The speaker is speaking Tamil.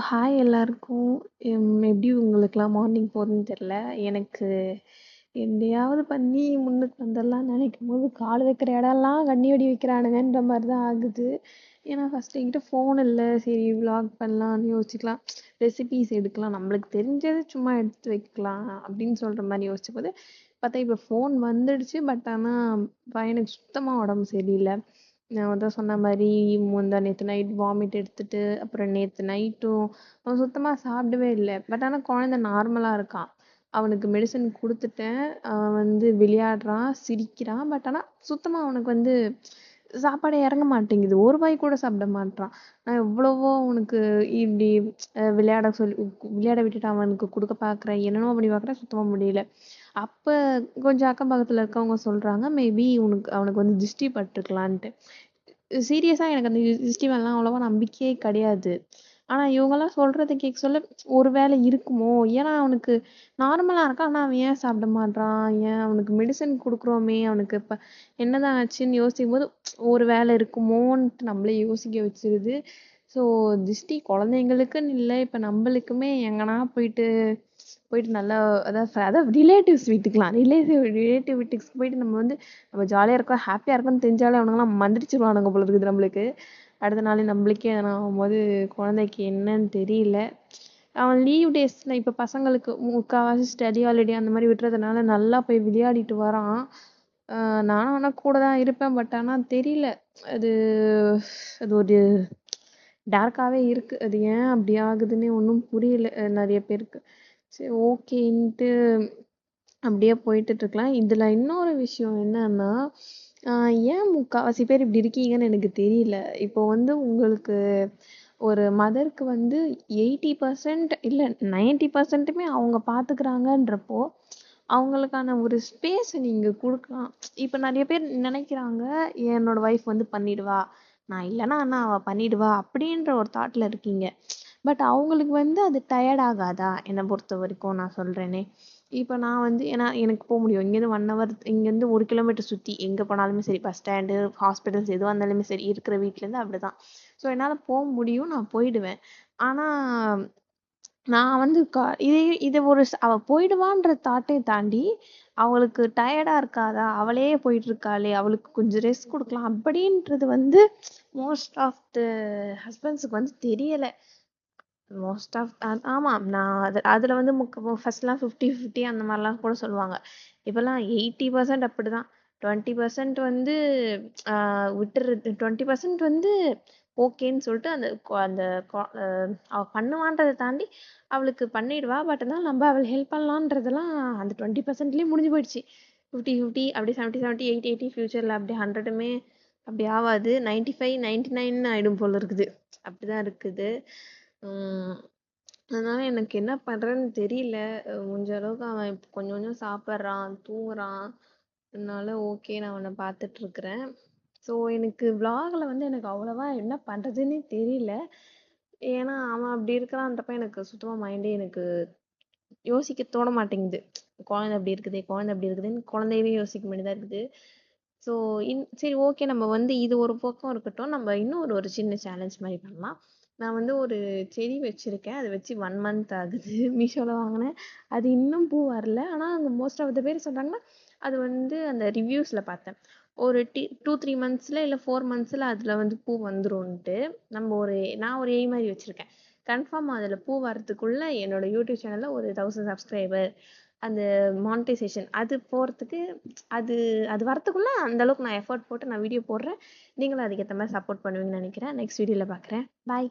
ஹாய் எல்லாருக்கும். எப்படி உங்களுக்கெல்லாம் மார்னிங் போகுதுன்னு தெரில. எனக்கு என்னையாவது பண்ணி முன்னுக்கு வந்துடலாம்னு நினைக்கும்போது, கால் வைக்கிற இடம்லாம் கண்ணி வெடி வைக்கிறானுங்கன்ற மாதிரி தான் ஆகுது. ஏன்னா ஃபஸ்ட்டு என்கிட்ட ஃபோன் இல்லை. சரி vlog பண்ணலாம்னு யோசிச்சுக்கலாம், ரெசிபீஸ் எடுக்கலாம், நம்மளுக்கு தெரிஞ்சது சும்மா எடுத்து வைக்கலாம் அப்படின்னு சொல்கிற மாதிரி யோசிச்சபோது பார்த்தா இப்போ ஃபோன் வந்துடுச்சு. பட் ஆனால் பையனுக்கு சுத்தமாக உடம்பு சரியில்லை. நான் அதான் சொன்ன மாதிரி முந்தா நேற்று நைட் வாமிட் எடுத்துட்டு, அப்புறம் நேற்று நைட்டும் அவன் சுத்தமாக சாப்பிடவே இல்லை. பட் ஆனால் குழந்தை நார்மலாக இருக்கான். அவனுக்கு மெடிசன் கொடுத்துட்டேன். அவன் வந்து விளையாடுறான், சிரிக்கிறான். பட் ஆனால் சுத்தமாக அவனுக்கு வந்து சாப்பாடே இறங்க மாட்டேங்குது. ஒரு வாய் கூட சாப்பிட மாட்றான். நான் எவ்வளவோ அவனுக்கு இப்படி விளையாட விட்டுட்டு அவனுக்கு கொடுக்க பார்க்குறேன், என்னென்னமோ பண்ணி பார்க்குறேன், சுத்தமாக முடியல. அப்போ கொஞ்சம் அக்கம் பக்கத்தில் இருக்கவங்க சொல்கிறாங்க, மேபி அவனுக்கு வந்து திருஷ்டி பட்டிருக்கலான்ட்டு. சீரியஸாக எனக்கு அந்த திருஷ்டி மேலாம் அவ்வளோவா நம்பிக்கையே கிடையாது. ஆனால் இவங்கெல்லாம் சொல்கிறத கேட்க சொல்ல ஒரு வேளை இருக்குமோ. ஏன்னா அவனுக்கு நார்மலாக இருக்கான். ஆனால் அவன் ஏன் சாப்பிட மாட்றான், ஏன் அவனுக்கு மெடிசன் கொடுக்குறோமே, அவனுக்கு இப்போ என்னதான் ஆச்சுன்னு யோசிக்கும் போது ஒரு வேலை இருக்குமோன்ட்டு நம்மளே யோசிக்க வச்சிருது. ஸோ திருஷ்டி குழந்தைங்களுக்குன்னு இல்லை, இப்போ நம்மளுக்குமே எங்கன்னா போயிட்டு நல்லா அதாவது ரிலேட்டிவ்ஸ் வீட்டுக்கலாம், ரிலேட்டிவ் வீட்டுக்கு போயிட்டு நம்ம ஜாலியாக இருக்கோம், ஹாப்பியாக இருக்கோம்னு தெரிஞ்சாலே அவனுங்களாம் மந்திரிச்சிருவானுங்க போல இருக்குது நம்மளுக்கு. அடுத்த நாள் நம்மளுக்கே எதனா ஆகும்போது குழந்தைக்கு என்னன்னு தெரியல. அவன் லீவ் டேஸில் இப்போ பசங்களுக்கு முக்கால்வாசி ஸ்டடி ஹாலிடே அந்த மாதிரி விட்டுறதுனால நல்லா போய் விளையாடிட்டு வரான். நானும் ஆனால் கூட தான் இருப்பேன். பட் ஆனால் தெரியல, அது அது ஒரு டார்க்காகவே இருக்குது. அது ஏன் அப்படி ஆகுதுன்னே ஒன்றும் புரியல நிறைய பேருக்கு. சரி ஓகேன்ட்டு அப்படியே போயிட்டுருக்கலாம். இதில் இன்னொரு விஷயம் என்னன்னா, ஏன் முக்கால்வாசி பேர் இப்படி இருக்கீங்கன்னு எனக்கு தெரியல. இப்போ வந்து உங்களுக்கு ஒரு மதருக்கு வந்து 80% இல்லை 90%மே அவங்க பார்த்துக்கிறாங்கன்றப்போ அவங்களுக்கான ஒரு ஸ்பேஸை நீங்கள் கொடுக்கலாம். இப்போ நிறைய பேர் நினைக்கிறாங்க, என்னோட ஒய்ஃப் வந்து பண்ணிடுவா, நான் இல்லைன்னா அண்ணா அவள் பண்ணிடுவா அப்படின்ற ஒரு தாட்டில் இருக்கீங்க. பட் அவங்களுக்கு வந்து அது டயர்ட் ஆகாதா? என்னை பொறுத்த வரைக்கும் நான் சொல்கிறேனே, இப்போ நான் வந்து ஏன்னா எனக்கு போக முடியும் இங்கேருந்து 1 hour, இங்கேருந்து 1 kilometer சுற்றி எங்கே போனாலுமே சரி, பஸ் ஸ்டாண்டு, ஹாஸ்பிட்டல்ஸ் எதுவாக இருந்தாலுமே சரி, இருக்கிற வீட்டிலேருந்து அப்படி தான். ஸோ என்னால் போக முடியும், நான் போயிடுவேன். ஆனால் நான் வந்து இதை அவள் போயிடுவான்ற தாட்டை தாண்டி அவளுக்கு டயர்டாக இருக்காதா, அவளே போயிட்டு இருக்காளே, அவளுக்கு கொஞ்சம் ரெஸ்ட் கொடுக்கலாம் அப்படின்றது வந்து மோஸ்ட் ஆஃப் த ஹஸ்பண்ட்ஸுக்கு வந்து தெரியலை. மோஸ்ட் ஆஃப் ஆமாம், நான் அதில் வந்து ஃபர்ஸ்ட்லாம் 50-50 அந்த மாதிரிலாம் கூட சொல்லுவாங்க. இப்போல்லாம் 80% அப்படி தான். 20% வந்து விட்டுறது, 20% வந்து ஓகேன்னு சொல்லிட்டு அந்த அந்த அவள் பண்ணுவான்றதை தாண்டி அவளுக்கு பண்ணிடுவா. பட் இருந்தாலும் நம்ம அவள் ஹெல்ப் பண்ணலான்றதெல்லாம் அந்த 20%லேயே முடிஞ்சு போயிடுச்சு. 50-50 அப்படி 70-70 80-80 ஃபியூச்சரில் அப்படி 100மே அப்படி ஆகாது, 95-99 ஆகிடும் போல இருக்குது. அப்படிதான் இருக்குது. அதனால எனக்கு என்ன பண்றேன்னு தெரியல. முடிஞ்ச அளவுக்கு அவன் இப்ப கொஞ்சம் கொஞ்சம் சாப்பிட்றான், தூங்குறான். அதனால ஓகே, நான் அவனை பார்த்துட்டு இருக்கிறேன். ஸோ எனக்கு vlogல வந்து எனக்கு அவ்வளவா என்ன பண்றதுன்னே தெரியல. ஏன்னா அவன் அப்படி இருக்கிறான்றப்ப எனக்கு சுத்தமா மைண்டே எனக்கு யோசிக்க தோண மாட்டேங்குது. குழந்தை அப்படி இருக்குதே, குழந்தை அப்படி இருக்குதுன்னு குழந்தையவே யோசிக்க வேண்டியதா இருக்குது. ஸோ சரி ஓகே, நம்ம வந்து இது ஒரு பக்கம் இருக்கட்டும். நம்ம இன்னும் ஒரு சின்ன சேலஞ்ச் மாதிரி பண்ணலாம். நான் வந்து ஒரு செடி வச்சிருக்கேன். அதை வச்சு 1 month ஆகுது. மீஷோவில் வாங்கினேன். அது இன்னும் பூ வரல. ஆனால் அங்கே மோஸ்ட் ஆஃப் த பேர் சொல்கிறாங்கன்னா, அது வந்து அந்த ரிவ்யூஸில் பார்த்தேன், ஒரு 2-3 monthsல இல்லை 4 monthsல அதில் வந்து பூ வந்துரும்ன்ட்டு. நான் ஒரு எய்ம் மாதிரி வச்சுருக்கேன், கன்ஃபார்ம் அதில் பூ வரதுக்குள்ள என்னோட யூடியூப் சேனலில் ஒரு 1000 சப்ஸ்கிரைபர், அந்த மானிட்டைசேஷன் அது போகிறதுக்கு, அது அது வரத்துக்குள்ள அந்த அளவுக்கு நான் எஃபர்ட் போட்டு நான் வீடியோ போடுறேன். நீங்களும் அதுக்கேற்ற மாதிரி சப்போர்ட் பண்ணுவீங்கன்னு நினைக்கிறேன். நெக்ஸ்ட் வீடியோவில் பார்க்குறேன். பாய்.